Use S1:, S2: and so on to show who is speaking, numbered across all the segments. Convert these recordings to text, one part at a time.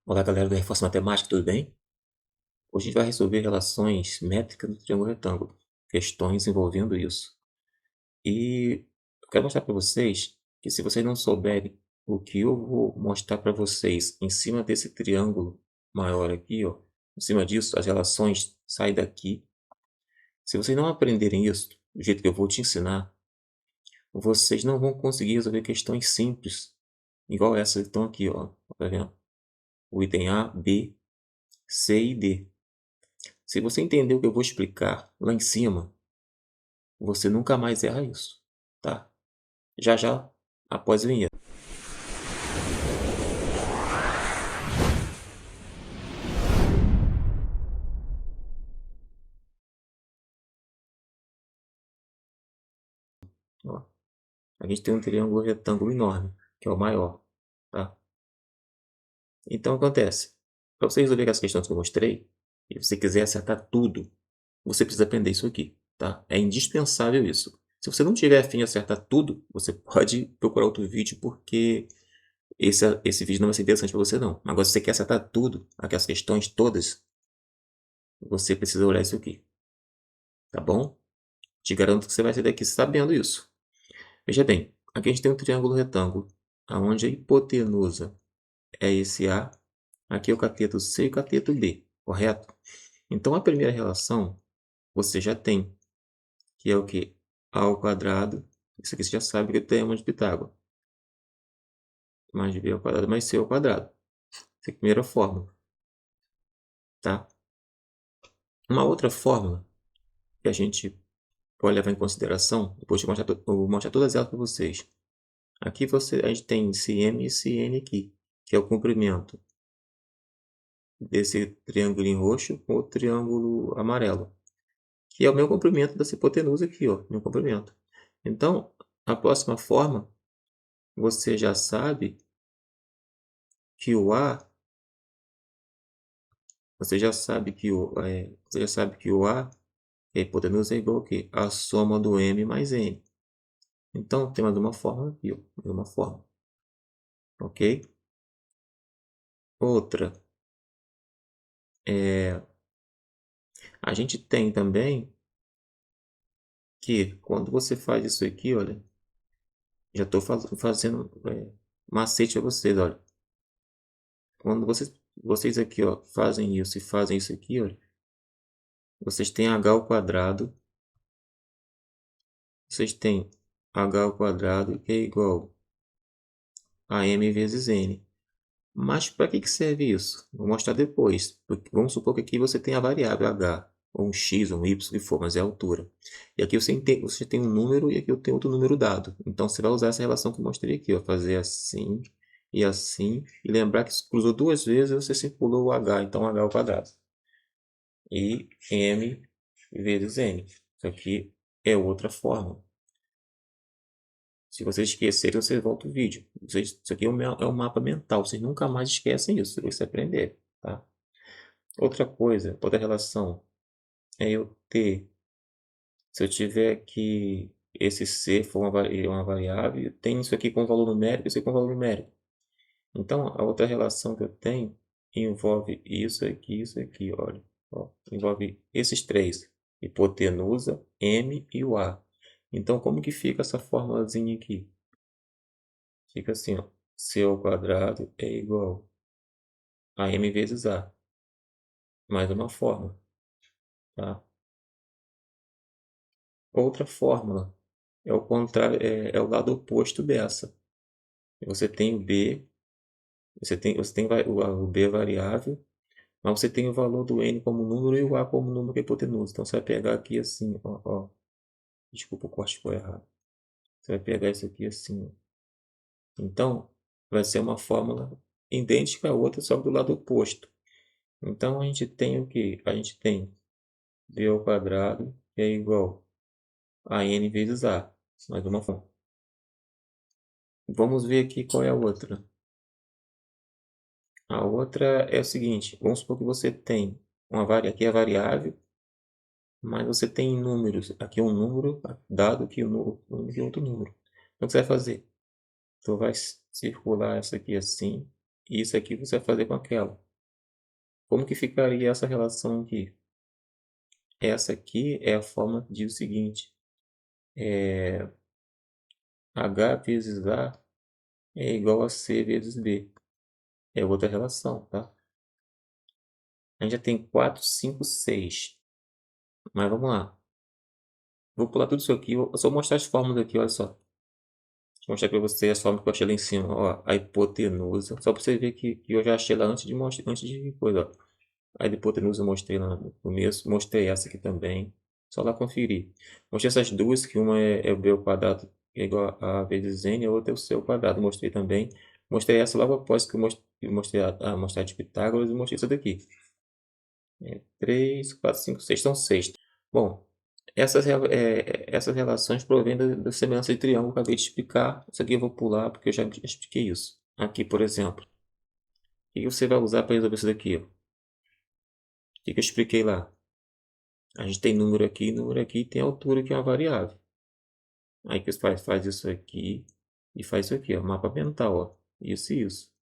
S1: Olá, galera do Reforço Matemática, tudo bem? Hoje a gente vai resolver relações métricas do triângulo retângulo, questões envolvendo isso. E eu quero mostrar para vocês que se vocês não souberem o que eu vou mostrar para vocês em cima desse triângulo maior aqui, ó, em cima disso, as relações saem daqui. Se vocês não aprenderem isso do jeito que eu vou te ensinar, vocês não vão conseguir resolver questões simples, igual essa que estão aqui, ó, tá vendo? O item A, B, C e D. Se você entender o que eu vou explicar lá em cima, você nunca mais erra isso, tá? Já já, após a vinheta. Ó, a gente tem um triângulo retângulo enorme, que é o maior, tá? Então, acontece. Para você resolver as questões que eu mostrei, e você quiser acertar tudo, você precisa aprender isso aqui, tá? É indispensável isso. Se você não tiver a fim de acertar tudo, você pode procurar outro vídeo, porque esse vídeo não vai ser interessante para você, não. Agora, se você quer acertar tudo, aquelas questões todas, você precisa olhar isso aqui, tá bom? Te garanto que você vai sair daqui sabendo isso. Veja bem, aqui a gente tem um triângulo retângulo, onde a hipotenusa é esse A, aqui é o cateto C e o cateto B, correto? Então, a primeira relação você já tem, que é o que? A ao quadrado, isso aqui você já sabe que é o teorema de Pitágoras. Mais B ao quadrado mais C ao quadrado. Essa é a primeira fórmula, tá? Uma outra fórmula que a gente pode levar em consideração, depois de mostrar, eu vou mostrar todas elas para vocês. Aqui a gente tem esse M e esse N aqui, que é o comprimento desse triângulo em roxo com o triângulo amarelo, que é o meu comprimento dessa hipotenusa aqui, ó, meu comprimento. Então, a próxima forma, você já sabe que o A, você já sabe que o A, a hipotenusa é igual ao quê? A soma do M mais N. Então, tem mais uma fórmula aqui, ó, mais uma fórmula, ok? Outra, a gente tem também que quando você faz isso aqui, olha, já estou fazendo macete a vocês, olha. Quando vocês aqui, ó, fazem isso e fazem isso aqui, olha, vocês têm h ao quadrado, vocês têm h ao quadrado que é igual a m vezes n. Mas para que serve isso? Vou mostrar depois. Vamos supor que aqui você tem a variável h, ou um x, ou um y, o que for, mas é a altura. E aqui você tem um número e aqui eu tenho outro número dado. Então você vai usar essa relação que eu mostrei aqui, ó, fazer assim e assim. E lembrar que se cruzou duas vezes, você circulou o h, então h ao quadrado. E m vezes n. Isso aqui é outra fórmula. Se vocês esquecerem, vocês voltam o vídeo. Isso aqui é um mapa mental. Vocês nunca mais esquecem isso, se você aprender, tá? Outra coisa, outra relação é eu ter, se eu tiver aqui esse C for uma variável, tem isso aqui com valor numérico e isso aqui com valor numérico. Então, a outra relação que eu tenho envolve isso aqui, olha. Ó, envolve esses três, hipotenusa, M e o A. Então, como que fica essa formulazinha aqui? Fica assim, ó, C ao quadrado é igual a M vezes A. Mais uma fórmula, tá? Outra fórmula é o contrário, é o lado oposto dessa. Você tem o B, o B é variável, mas você tem o valor do N como número e o A como número hipotenusa. Então você vai pegar aqui assim, ó. Desculpa, o corte ficou errado. Você vai pegar isso aqui assim, ó. Então, vai ser uma fórmula idêntica à outra, só que do lado oposto. Então, a gente tem o que? A gente tem B ao quadrado é igual a N vezes A. Mais uma fórmula. Vamos ver aqui qual é a outra. A outra é o seguinte, vamos supor que você tem aqui é variável, mas você tem números. Aqui é um número, dado que o número é outro número. Então, o que você vai fazer? Tu vai circular essa aqui assim, e isso aqui você vai fazer com aquela. Como que ficaria essa relação aqui? Essa aqui é a forma que diz o seguinte: H vezes A é igual a C vezes B. É outra relação, tá? A gente já tem 4, 5, 6. Mas vamos lá. Vou pular tudo isso aqui. Vou só mostrar as fórmulas aqui, olha só. Vou mostrar para você as fórmulas que eu achei lá em cima. Ó, a hipotenusa. Só para você ver que eu já achei lá antes de mostrar, antes de coisa, ó. A hipotenusa eu mostrei lá no começo. Mostrei essa aqui também. Só lá conferir. Mostrei essas duas, que uma é o b ao quadrado que é igual a vezes n, a outra é o c ao quadrado. Mostrei também. Mostrei essa logo após que eu mostrei a mostrar de Pitágoras e mostrei isso daqui. 3, 4, 5, 6. São 6. Bom, essas relações provêm da semelhança de triângulo que eu acabei de explicar. Isso aqui eu vou pular porque eu já expliquei isso. Aqui, por exemplo. O que você vai usar para resolver isso daqui? Ó? O que eu expliquei lá? A gente tem número aqui e tem altura, que é uma variável. Aí que você faz isso aqui e faz isso aqui, ó, mapa mental, ó. Isso e isso.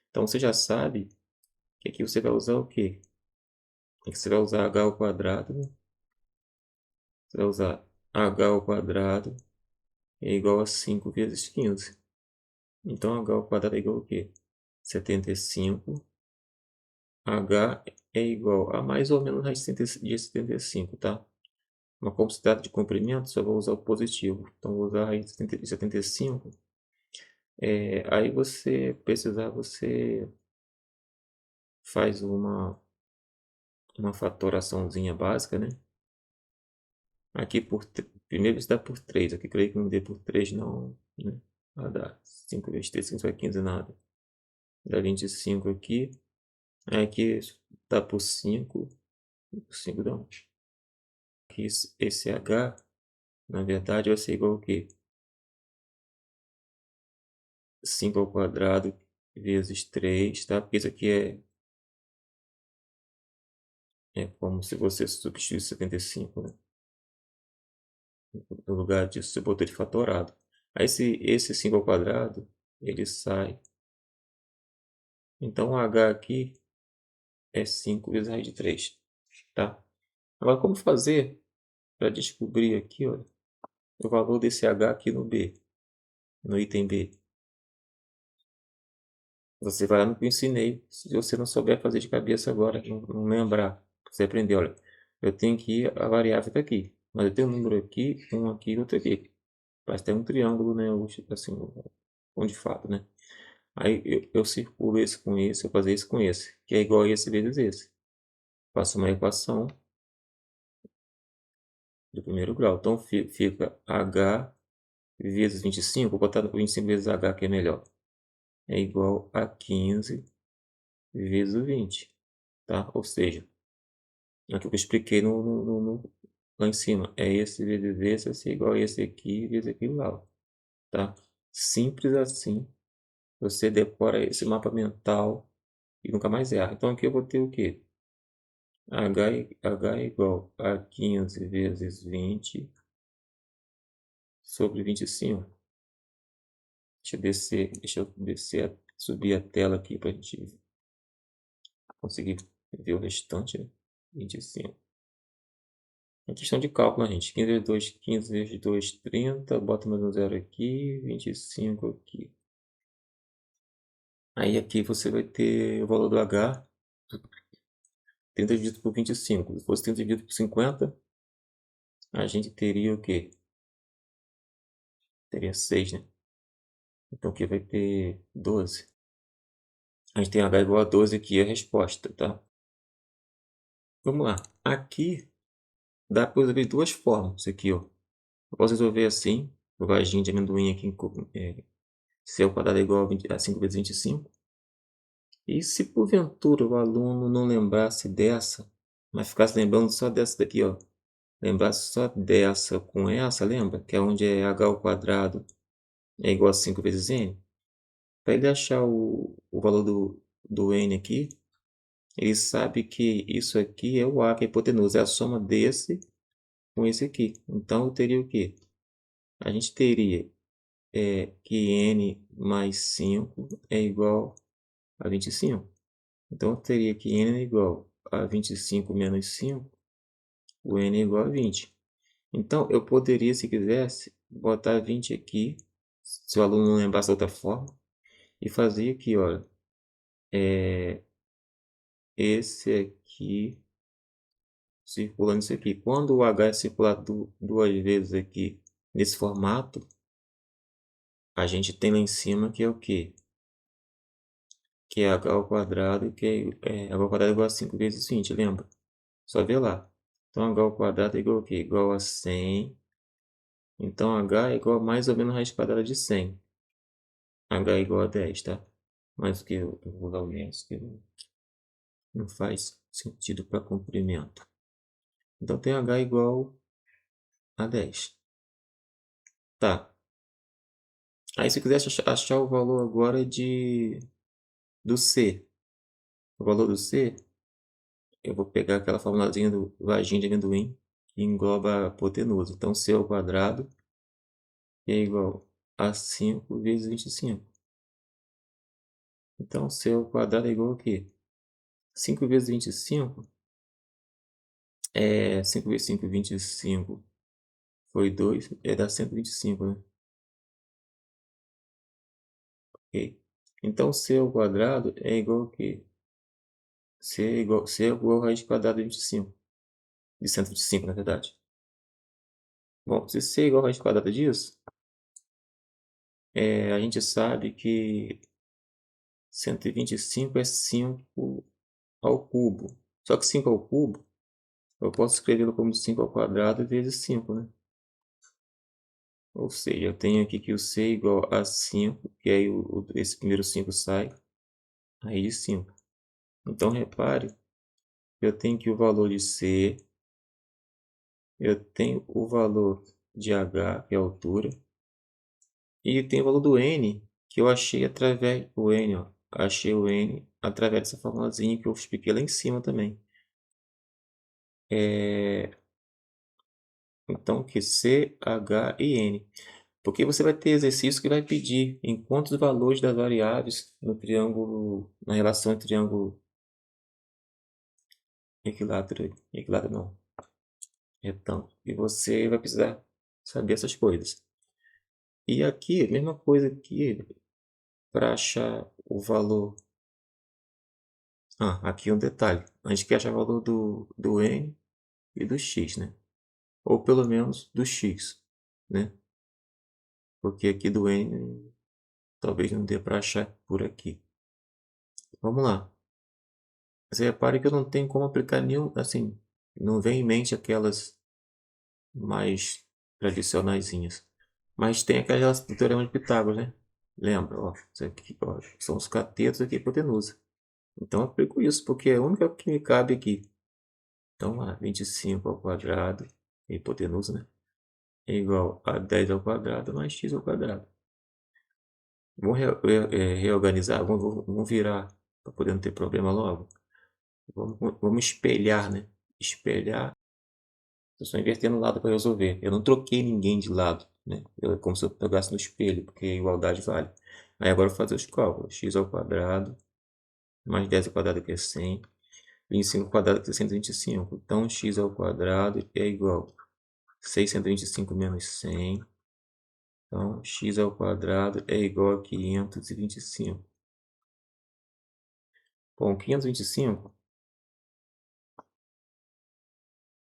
S1: Então você já sabe que aqui você vai usar o quê? Aqui você vai usar h ao quadrado, né? Você vai usar h ao quadrado é igual a 5 vezes 15. Então h ao quadrado é igual a quê? 75. H é igual a mais ou menos raiz de 75, tá? Uma como se trata de comprimento, só vou usar o positivo. Então vou usar a raiz de 75. Aí você precisar, você faz uma fatoraçãozinha básica, né? Aqui primeiro isso dá por 3. Aqui creio que não dê por 3 não, né? Vai dar 5 vezes 3, 5 vai 15 nada. Dá 25 aqui. Aqui dá por 5. Por 5 dá 1. Aqui esse H, na verdade, vai ser igual a quê? 5 ao quadrado vezes 3, tá? Porque isso aqui é como se você substituísse 75, né? No lugar disso, você botou de fatorado. Aí esse 5 ao quadrado, ele sai. Então, o H aqui é 5 vezes raiz de 3, tá? Agora, como fazer para descobrir aqui, ó, o valor desse H aqui no B, no item B? Você vai lá no que eu ensinei. Se você não souber fazer de cabeça agora, não lembrar, você aprendeu, olha, eu tenho que ir a variável está aqui, mas eu tenho um número aqui, um aqui e outro aqui. Parece ter um triângulo, né? Assim, um de fato, né? Aí eu circulo esse com esse, eu fazer isso com esse, que é igual a esse vezes esse. Faço uma equação do primeiro grau. Então fica H vezes 25, vou botar 25 vezes H que é melhor. É igual a 15 vezes o 20, tá? Ou seja, aquilo que eu expliquei lá em cima. É esse vezes esse, vai ser igual a esse aqui vezes aquilo lá, tá? Simples assim. Você decora esse mapa mental e nunca mais erra. Então aqui eu vou ter o quê? H é igual a 15 vezes 20 sobre 25. Deixa eu descer, subir a tela aqui para a gente conseguir ver o restante, né? 25. É questão de cálculo, né, gente? 15 vezes 2, 15 vezes 2, 30. Bota mais um zero aqui, 25 aqui. Aí aqui você vai ter o valor do H, 30 dividido por 25. Se fosse 30 dividido por 50, a gente teria o quê? Teria 6, né? Então aqui vai ter 12. A gente tem H igual a 12 aqui, é a resposta, tá? Vamos lá. Aqui dá para resolver de duas formas. Isso aqui, ó. Eu posso resolver assim, o vaginho de amendoim aqui, C ao quadrado é igual a 5 vezes 25. E se porventura o aluno não lembrasse dessa, mas ficasse lembrando só dessa daqui, ó. Lembrasse só dessa com essa, lembra? Que é onde é h ao quadrado é igual a 5 vezes n. Para ele achar o valor do n aqui, ele sabe que isso aqui é o a, que é a hipotenusa, é a soma desse com esse aqui. Então eu teria o quê? A gente teria que n mais 5 é igual a 25. Então, eu teria que n é igual a 25 menos 5, o n é igual a 20. Então, eu poderia, se quisesse, botar 20 aqui, se o aluno não lembrasse outra forma, e fazer aqui, olha, esse aqui circulando isso aqui. Quando o h é circulado duas vezes aqui nesse formato, a gente tem lá em cima que é o quê? Que é h ao quadrado, que h ao quadrado é igual a 5 vezes 20, lembra? Só ver lá. Então, h ao quadrado é igual a quê? Igual a 100. Então, h é igual a mais ou menos a raiz quadrada de 100. H é igual a 10, tá? Mas o que eu vou dar o menos, que não faz sentido para comprimento. Então, tem h igual a 10. Tá. Aí, se quiser achar o valor agora do C. O valor do C, eu vou pegar aquela formulazinha do vagim de amendoim, que engloba a hipotenusa. Então, C ao quadrado é igual a 5 vezes 25. Então, C ao quadrado é igual a quê? 5 vezes 25 é 5 vezes 5, 25. Foi 2, dá 125, né? Ok. Então, C ao quadrado é igual a quê? C é igual a raiz quadrada de 25. De 125, na verdade. Bom, se C é igual a raiz quadrada disso, a gente sabe que 125 é 5 ao cubo. Só que 5 ao cubo, eu posso escrevê-lo como 5 ao quadrado vezes 5, né? Ou seja, eu tenho aqui que o C é igual a 5, que aí esse primeiro 5 sai, aí de 5. Então, repare, eu tenho que o valor de C, eu tenho o valor de H, que é a altura, e tem o valor do N, que eu achei através do N, ó. Achei o N através dessa formulazinha que eu expliquei lá em cima também. Então, que C, H e N. Porque você vai ter exercício que vai pedir em quantos valores das variáveis no triângulo, na relação entre triângulo equilátero, equilátero não, retângulo. E você vai precisar saber essas coisas. E aqui, a mesma coisa aqui, para achar o valor. Aqui um detalhe. A gente quer achar o valor do N e do X, né? Ou pelo menos do X, né? Porque aqui do N talvez não dê para achar por aqui. Vamos lá. Você repare que eu não tenho como aplicar nenhum, assim, não vem em mente aquelas mais tradicionaisinhas. Mas tem aquelas do Teorema de Pitágoras, né? Lembra? Ó, isso aqui, ó, são os catetos aqui, hipotenusa. Então eu aplico isso, porque é a única que me cabe aqui. Então, 25 ao quadrado, hipotenusa, né? É igual a 10 ao quadrado mais x ao quadrado. Vamos reorganizar, vamos virar, para poder não ter problema logo. Vamos espelhar, né? Espelhar. Eu só invertendo o lado para resolver. Eu não troquei ninguém de lado, né? É como se eu pegasse no espelho, porque igualdade vale. Aí agora eu vou fazer os cálculos. X ao quadrado, mais 10 ao quadrado que é 100. 25 ao quadrado que é 125. Então, x ao quadrado é igual a 625 menos 100. Então, x ao quadrado é igual a 525. Bom, 525,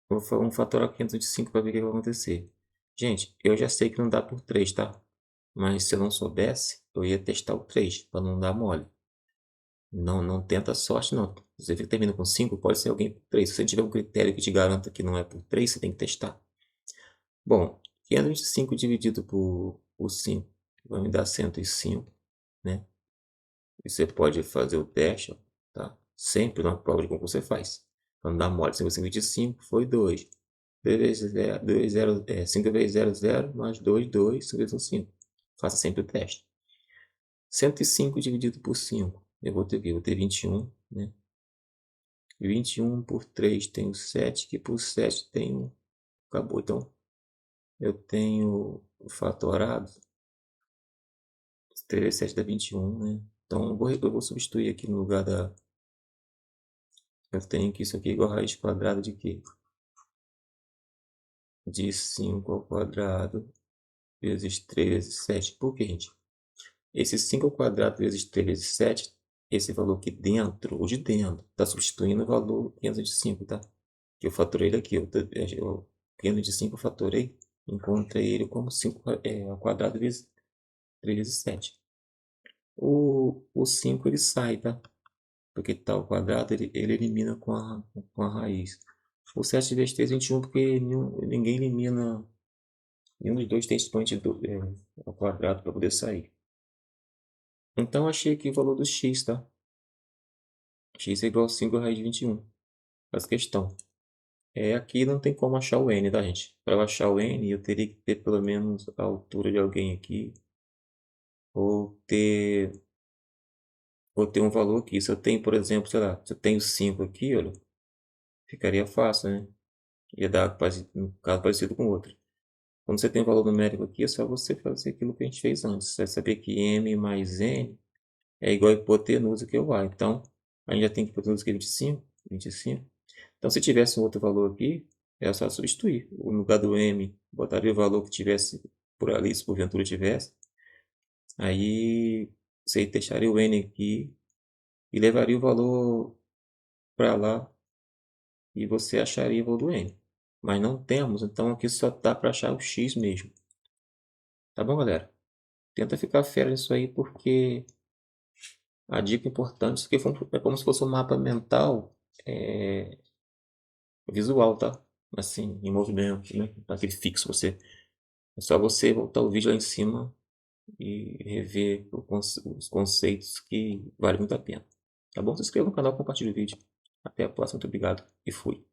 S1: vamos fatorar 525 para ver o que vai acontecer. Gente, eu já sei que não dá por 3, tá? Mas se eu não soubesse, eu ia testar o 3, para não dar mole. Não tenta a sorte, não. Se você termina com 5, pode ser alguém por 3. Se você tiver um critério que te garanta que não é por 3, você tem que testar. Bom, 525 dividido por 5 vai me dar 105, né? E você pode fazer o teste, ó, tá? Sempre na prova de concurso você faz. Quando dá mole, 525 foi 2. 2 vezes 0, 2, 0, 5 vezes 0, 0, mais 2, 2, 5 vezes 1, 5. Faça sempre o teste. 105 dividido por 5. Eu vou ter 21, né? 21 por 3 tenho 7, que por 7 tenho... Acabou, então eu tenho o fatorado. 3 vezes 7 dá 21, né? Então eu vou substituir aqui no lugar da... Eu tenho que isso aqui é igual a raiz quadrada de quê? De 5 ao quadrado vezes 3 vezes 7. Por quê, gente? Esse 5 ao quadrado vezes 3 vezes 7, esse valor aqui dentro, o de dentro, está substituindo o valor 505, tá? Que eu fatorei ele aqui. 505 eu fatorei, encontrei ele como 5 ao quadrado vezes 3 vezes 7. O 5 ele sai, tá? Porque tá ao quadrado, ele elimina com a raiz. O 7 vezes 3 é 21, porque ninguém elimina, nenhum dos dois tem expoente ao quadrado para poder sair. Então achei aqui o valor do x, tá? X é igual a 5 raiz de 21. Essa questão. Aqui não tem como achar o n, tá, gente? Para eu achar o n, eu teria que ter pelo menos a altura de alguém aqui, ou ter, ou ter um valor aqui. Se eu tenho, por exemplo, sei lá, se eu tenho 5 aqui, olha, ficaria fácil, né? Ia dar um caso parecido com o outro. Quando você tem um valor numérico aqui, é só você fazer aquilo que a gente fez antes. Você vai saber que m mais n é igual a hipotenusa que é o a. Então, a gente já tem que hipotenusa que é 25, 25. Então, se tivesse um outro valor aqui, é só substituir. No lugar do m, botaria o valor que tivesse por ali, se porventura tivesse. Aí, você deixaria o n aqui e levaria o valor para lá e você acharia o valor do n. Mas não temos, então aqui só dá para achar o x mesmo. Tá bom, galera? Tenta ficar fera nisso aí, porque a dica importante é que é como se fosse um mapa mental é, visual, tá? Assim, em movimento, né? Aquele fixo, é só você voltar o vídeo lá em cima e rever os conceitos que vale muito a pena. Tá bom? Se inscreva no canal, compartilhe o vídeo. Até a próxima, muito obrigado e fui.